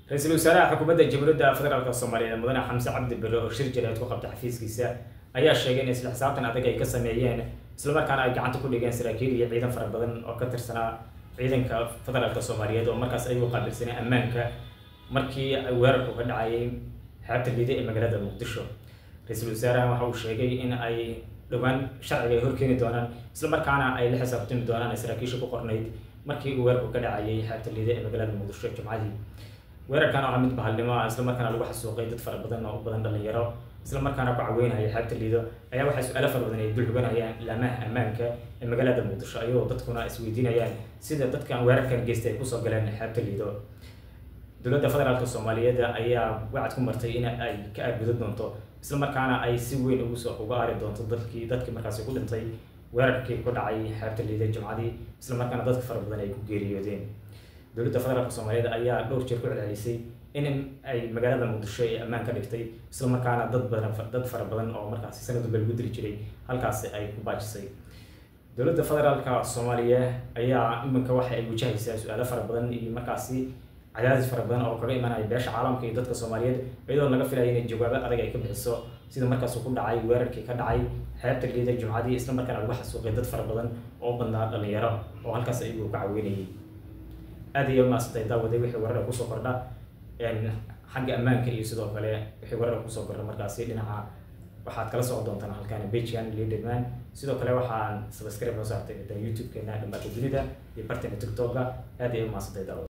رئيس الوزراء حكومة جمهورية فدرالك الصومالية مدن حمزة عبد البر oo shir jireed ku qabta xafiiskiisa ayaa sheegay in isla xisaabtan adag ay ka sameeyeen isla markaana ay gacanta ku dhigeen saraakiil iyo ciidan fara badan oo ka tirsanaa ciidanka federaalka Soomaaliyeed oo markaas ay u qaabilsanay ammaanka markii ay weerarku ka dhacay xeebta Liide ee magaalada Muqdisho. Ra'iisul Wasaaraha waxa uu sheegay in ay dhawaan sharciga horkeeni doonaan isla markaana ay la xisaabtami doonaan saraakiisha ku qornayd markii uu weerarku ka dhacay xeebta Liide ee magaalada Muqdisho Jumcadii. weerarkan oo mid bahalnimo isla markaana lagu xasuuqay dad fara badan oo u badan dhalinyaro isla markaana ku caawinaya xeebta Liido ayaa waxay su'aalo fara badan ay dul hoganayaan ilaamaha ammaanka ee magaalada Muqdisho ayuu dadkuna isweydiinayaan sida dadkan weerarkan geystay ay ku soo galeen xeebta Liido. dowladda federaalka Soomaaliyeed ayaa wacd ku martay in ay ka argudo doonto isla markaana ay si weyn uga aari doonto dadkii markaas ku dhintay weerarkii ku dhacay xeebta Liido Jumcadii isla markaana dad fara badan ay ku geeriyoodeen. dowladda federaalka Soomaaliyeed ayaa dhowr jeer ku celcelisay in ay magaalada Muqdisho ay ammaan ka dhigtay isla markaana dad fara badan oo markaas sanad walba lagu diri jiray halkaas ay ku baajisay. dowladda federaalka Soomaaliya ayaa iminka waxa ay wajahaysaa su'aalo fara badan iyo markaasi cadaadis fara badan oo kaga imanaya beesha caalamka iyo dadka Soomaaliyeed iyadoo laga filayo in jawaabo adag ay ka bixiso sida markaas ku dhacay weerarkii ka dhacay xeebta Liido Jumcadii isla markaana lagu xasuuqay dad fara badan oo badnaa dhalinyaro oo halkaas ay ugu caawinayeen. aad iyo maasday daawaday wixii warar ku soo kordha xagga ammaanka iyo sidoo kale wixii warar ku soo kordha markaasi dhinaca waxaad kala soo doontaan halkaan page-kan Leaderman sidoo kale waxaan subscribe u saartay YouTube-keena dhammaantood dunida iyo barteena TikTok-ga aad iyo maasday daawaday.